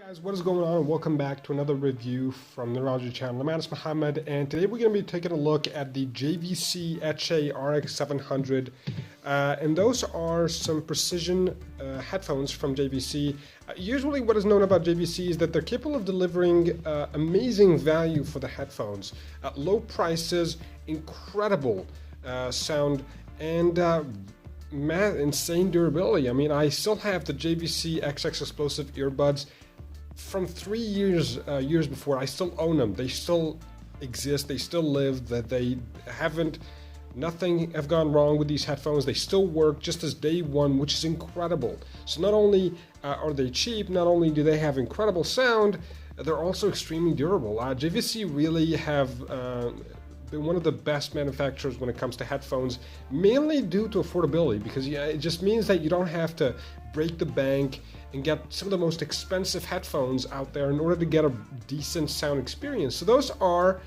Guys, what is going on? Welcome back to another review from the Neurology channel. My name is Mohamed, and today we're going to be taking a look at the JVC HA-RX700, and those are some precision headphones from JVC. Usually what is known about JVC is that they're capable of delivering amazing value for the headphones, low prices, incredible sound, and insane durability. I mean, I still have the JVC XX Explosive earbuds from 3 years before. I still own them. They still exist. They still live. That they haven't. Nothing have gone wrong with these headphones. They still work just as day one, which is incredible. So not only are they cheap, not only do they have incredible sound, they're also extremely durable. JVC really have been one of the best manufacturers when it comes to headphones, mainly due to affordability, because it just means that you don't have to break the bank and get some of the most expensive headphones out there in order to get a decent sound experience. So those are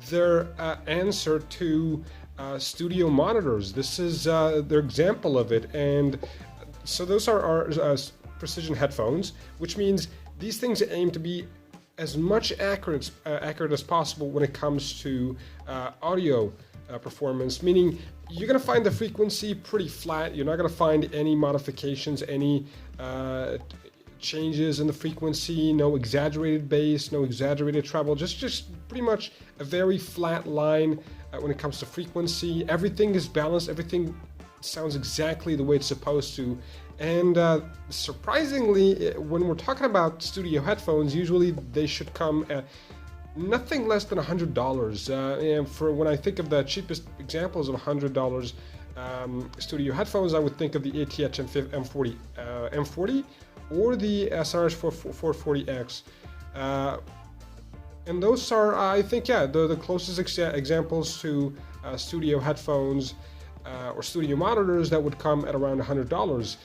their answer to studio monitors. This is their example of it. And so those are our precision headphones, which means these things aim to be as much accurate as possible when it comes to audio performance, meaning you're going to find the frequency pretty flat. You're not going to find any modifications, any changes in the frequency, no exaggerated bass, no exaggerated treble, just pretty much a very flat line when it comes to frequency. Everything is balanced, everything sounds exactly the way it's supposed to. And surprisingly, when we're talking about studio headphones, usually they should come at nothing less than $100. And for when I think of the cheapest examples of $100 studio headphones, I would think of the ATH M40 or the SRS 440X. And those are, I think, the closest examples to studio headphones or studio monitors that would come at around $100.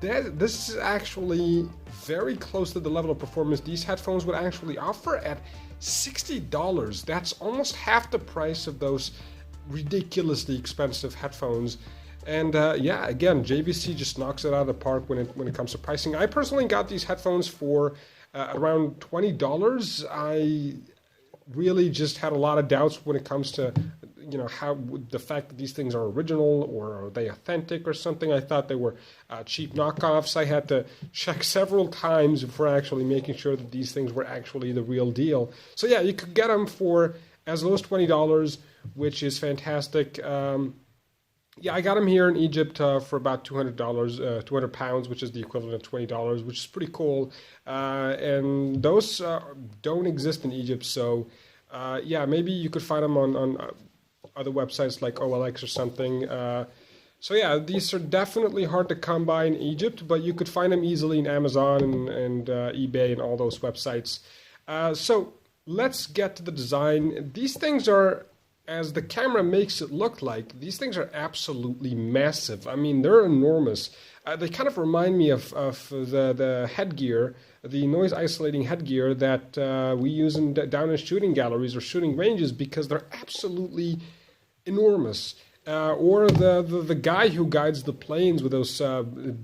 This is actually very close to the level of performance these headphones would actually offer at $60. That's almost half the price of those ridiculously expensive headphones. And yeah, again, JVC just knocks it out of the park when it comes to pricing. I personally got these headphones for around $20. I really just had a lot of doubts when it comes to, you know, how the fact that these things are original or are they authentic or something. I thought they were cheap knockoffs. I had to check several times before actually making sure that these things were actually the real deal. So yeah, you could get them for as low as $20, which is fantastic. Yeah, I got them here in Egypt for about $200, 200 pounds, which is the equivalent of $20, which is pretty cool. And those don't exist in Egypt, so yeah, maybe you could find them on other websites like OLX or something. So yeah, these are definitely hard to come by in Egypt, but you could find them easily in Amazon and eBay and all those websites. So let's get to the design. These things are, as the camera makes it look like, these things are absolutely massive. I mean, they're enormous. They kind of remind me of the headgear, the noise isolating headgear that we use down in shooting galleries or shooting ranges, because they're absolutely enormous. Or the guy who guides the planes with those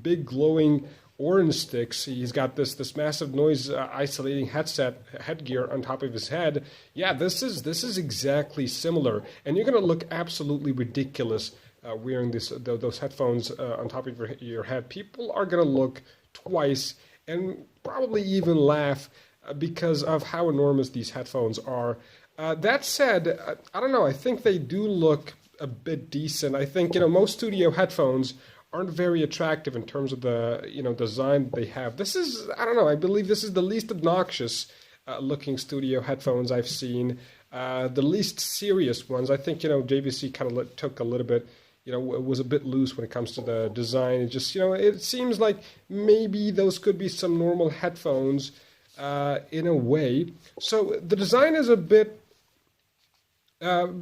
big glowing orange sticks. He's got this massive noise isolating headgear on top of his head. Yeah, this is exactly similar, and you're going to look absolutely ridiculous wearing those headphones on top of your head. People are going to look twice and probably even laugh because of how enormous these headphones are. That said, I don't know, I think they do look a bit decent. I think, you know, most studio headphones aren't very attractive in terms of the, you know, design they have. This is, I don't know, I believe this is the least obnoxious looking studio headphones I've seen, the least serious ones. I think, you know, JVC kind of took a little bit, you know, was a bit loose when it comes to the design. It just, you know, it seems like maybe those could be some normal headphones in a way. So the design is a bit,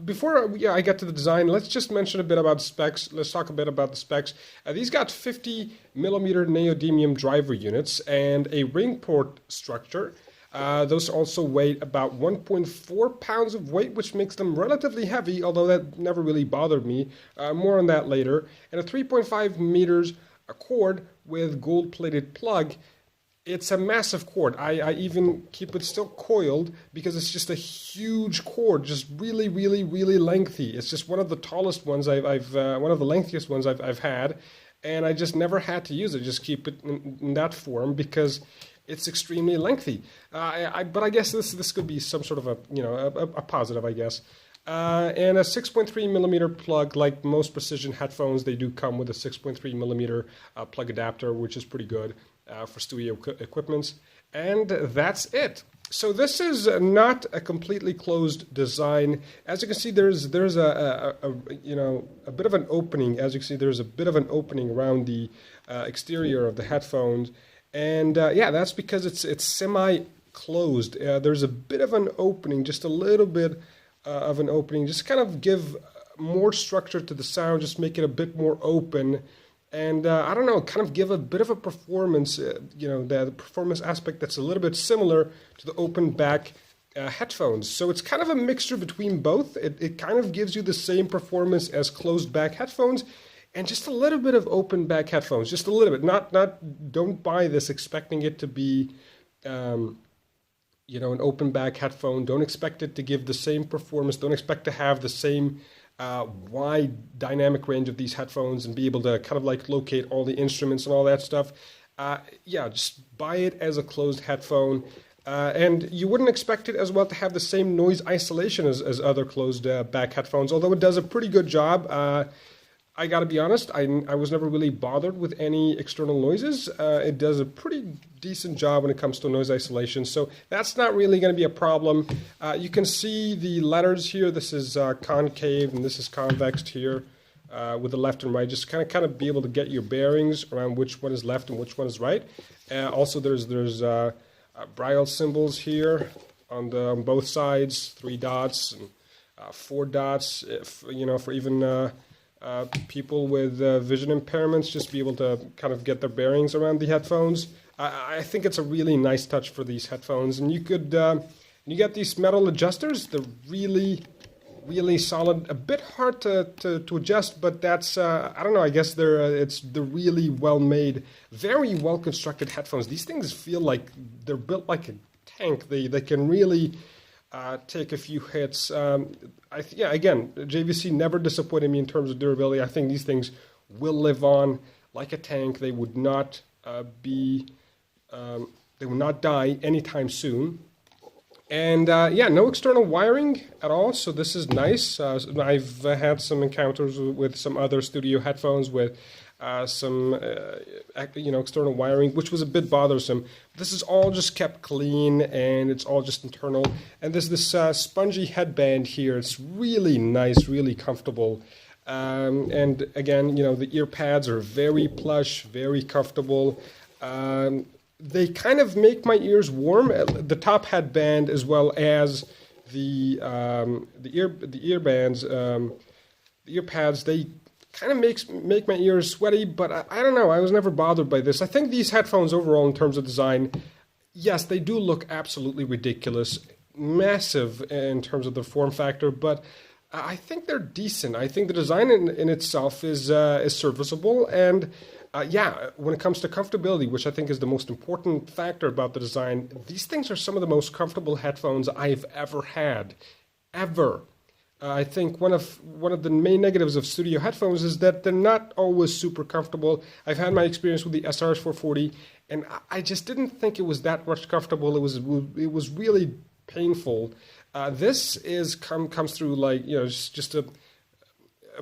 before I get to the design, let's just mention a bit about specs. Let's talk a bit about the specs. These got 50 millimeter neodymium driver units and a ring port structure. Those also weigh about 1.4 pounds of weight, which makes them relatively heavy, although that never really bothered me. More on that later. And a 3.5 meters cord with gold-plated plug. It's a massive cord. I even keep it still coiled because it's just a huge cord, just really, really, really lengthy. It's just one of the tallest ones one of the lengthiest ones I've had, and I just never had to use it. Just keep it in that form because it's extremely lengthy. But I guess this could be some sort of a positive, I guess. And a 6.3 millimeter plug, like most precision headphones, they do come with a 6.3 millimeter plug adapter, which is pretty good for studio equipments. And that's it. So this is not a completely closed design. As you can see, there's a bit of an opening. As you can see, there's a bit of an opening around the exterior of the headphones, and yeah, that's because it's semi-closed. There's a bit of an opening, just a little bit of an opening, just kind of give more structure to the sound, just make it a bit more open. And I don't know, kind of give a bit of a performance, the performance aspect that's a little bit similar to the open back headphones. So it's kind of a mixture between both. It kind of gives you the same performance as closed back headphones and just a little bit of open back headphones, just a little bit. Don't buy this expecting it to be, an open back headphone. Don't expect it to give the same performance. Don't expect to have the same wide dynamic range of these headphones and be able to kind of like locate all the instruments and all that stuff. Just buy it as a closed headphone. And you wouldn't expect it as well to have the same noise isolation as other closed back headphones, although it does a pretty good job. I gotta be honest, I was never really bothered with any external noises. It does a pretty decent job when it comes to noise isolation, so that's not really going to be a problem. You can see the letters here. This is concave and this is convex here with the left and right. Just kind of be able to get your bearings around which one is left and which one is right. Also, there's braille symbols here on both sides, 3 dots and 4 dots. For even people with vision impairments, just be able to kind of get their bearings around the headphones. I think it's a really nice touch for these headphones. And you get these metal adjusters. They're really, really solid. A bit hard to adjust, but that's, I don't know, I guess they're really well-made, very well-constructed headphones. These things feel like they're built like a tank. They can really take a few hits. Again, JVC never disappointed me in terms of durability. I think these things will live on like a tank. They would not they will not die anytime soon. And no external wiring at all, so this is nice. I've had some encounters with some other studio headphones with some external wiring, which was a bit bothersome. This is all just kept clean, and it's all just internal. And there's this spongy headband here. It's really nice, really comfortable. And again, the ear pads are very plush, very comfortable. They kind of make my ears warm. The top headband, as well as the ear pads, they kind of make my ears sweaty. But I don't know. I was never bothered by this. I think these headphones overall, in terms of design, yes, they do look absolutely ridiculous, massive in terms of the form factor, but I think they're decent. I think the design in itself is serviceable, and when it comes to comfortability, which I think is the most important factor about the design, these things are some of the most comfortable headphones I've ever had, ever. I think one of the main negatives of studio headphones is that they're not always super comfortable. I've had my experience with the SRS440, and I just didn't think it was that much comfortable. It was really painful. This comes through like just a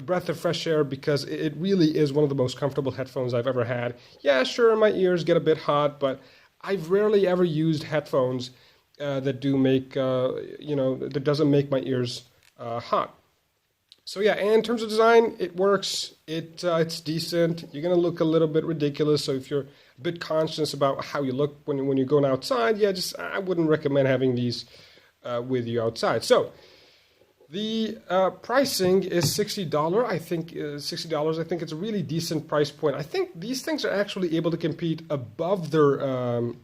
breath of fresh air, because it really is one of the most comfortable headphones I've ever had. Yeah, sure, my ears get a bit hot, but I've rarely ever used headphones that do make that doesn't make my ears hot. So yeah, and in terms of design, it works. It's decent. You're gonna look a little bit ridiculous, so if you're a bit conscious about how you look when you're going outside, I wouldn't recommend having these with you outside. So the pricing is $60. I think $60. I think it's a really decent price point. I think these things are actually able to compete above their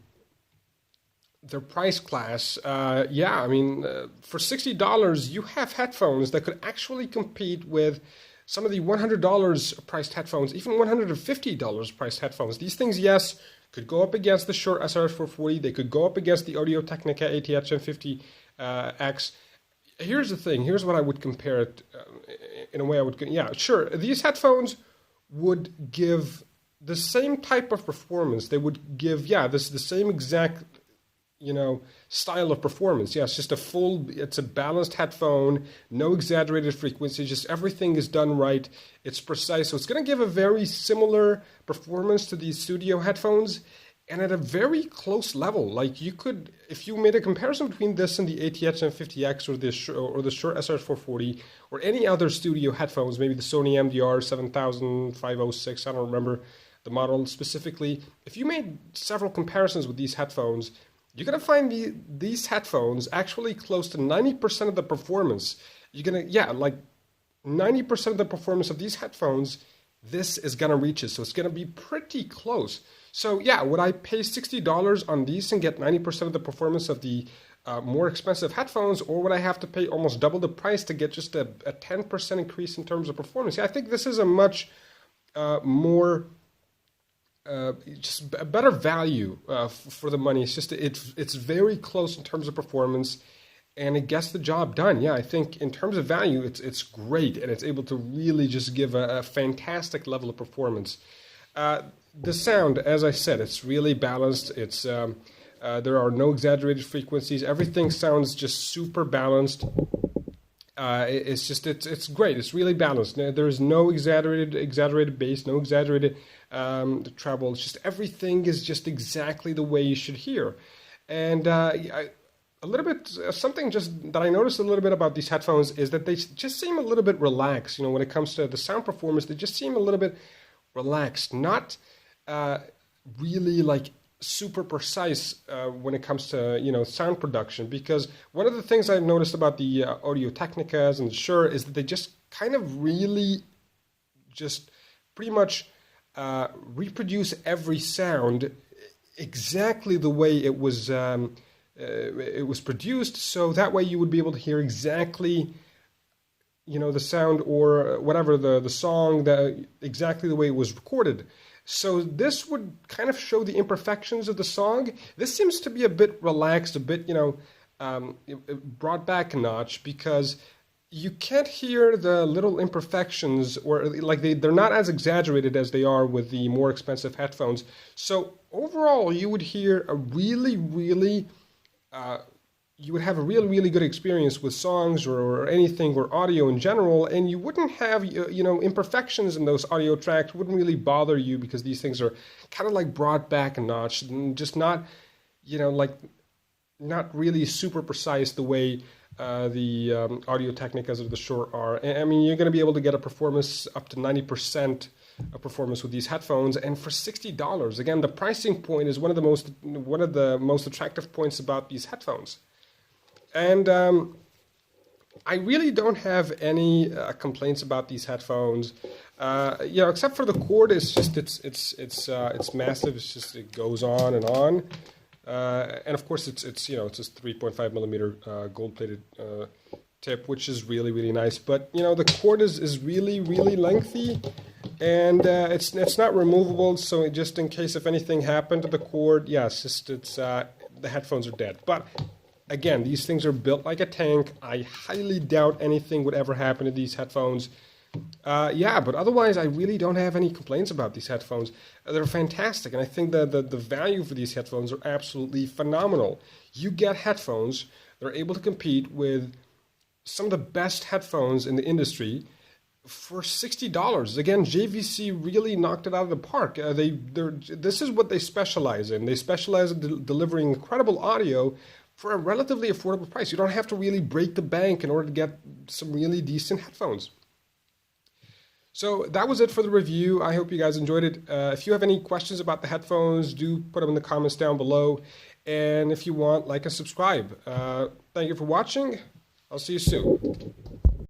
price class. For $60, you have headphones that could actually compete with some of the $100 priced headphones, even $150 priced headphones. These things, yes, could go up against the Shure SRS440, they could go up against the Audio-Technica AT-HM50X. Here's the thing, here's what I would compare it in a way I would, yeah, sure, these headphones would give the same type of performance. They would give, yeah, the same exact, you know, style of performance. Yeah, it's a balanced headphone, no exaggerated frequency, just everything is done right. It's precise. So it's going to give a very similar performance to these studio headphones and at a very close level. Like you could, if you made a comparison between this and the AT-HM50X or the Shure SRS440 or any other studio headphones, maybe the Sony MDR 7506, I don't remember the model specifically. If you made several comparisons with these headphones, you're going to find these headphones actually close to 90% of the performance. You're going to, yeah, like 90% of the performance of these headphones, this is going to reach it. So it's going to be pretty close. So yeah, would I pay $60 on these and get 90% of the performance of the more expensive headphones, or would I have to pay almost double the price to get just a 10% increase in terms of performance? Yeah, I think this is a much more just a better value for the money. It's just it's very close in terms of performance, and it gets the job done. Yeah, I think in terms of value, it's great, and it's able to really just give a fantastic level of performance. The sound, as I said, it's really balanced. It's there are no exaggerated frequencies. Everything sounds just super balanced. It's great. It's really balanced. There's no exaggerated bass, no exaggerated treble. It's just everything is just exactly the way you should hear. And a little bit something just that I noticed a little bit about these headphones is that they just seem a little bit relaxed. You know, when it comes to the sound performance, they just seem a little bit relaxed, not really like super precise when it comes to, you know, sound production. Because one of the things I've noticed about the Audio-Technicas and Shure is that they just kind of really just pretty much reproduce every sound exactly the way it was produced. So that way you would be able to hear exactly, you know, the sound or whatever the song, exactly the way it was recorded. So this would kind of show the imperfections of the song. This seems to be a bit relaxed, a bit, you know, brought back a notch, because you can't hear the little imperfections, or like they're not as exaggerated as they are with the more expensive headphones. So overall, you would hear a really good experience with songs or anything, or audio in general, and you wouldn't have, you know, imperfections in those audio tracks wouldn't really bother you, because these things are kind of like brought back a notch and just not, you know, like not really super precise the way the Audio-Technicas of the Shure are. I mean, you're going to be able to get a performance up to 90% of performance with these headphones, and for $60. Again, the pricing point is one of the most attractive points about these headphones. And I really don't have any complaints about these headphones, you know, except for the cord. It's just it's massive. It's just, it goes on and on, and of course it's you know, it's just 3.5 millimeter gold-plated tip, which is really nice. But you know, the cord is really lengthy, and it's not removable. So just in case if anything happened to the cord, yes, the headphones are dead. But again, these things are built like a tank. I highly doubt anything would ever happen to these headphones. Yeah, but otherwise, I really don't have any complaints about these headphones. They're fantastic, and I think that the value for these headphones are absolutely phenomenal. You get headphones that are able to compete with some of the best headphones in the industry for $60. Again, JVC really knocked it out of the park. This is what they specialize in. They specialize in delivering incredible audio for a relatively affordable price. You don't have to really break the bank in order to get some really decent headphones. So that was it for the review. I hope you guys enjoyed it. If you have any questions about the headphones, do put them in the comments down below. And if you want, like and subscribe. Thank you for watching. I'll see you soon.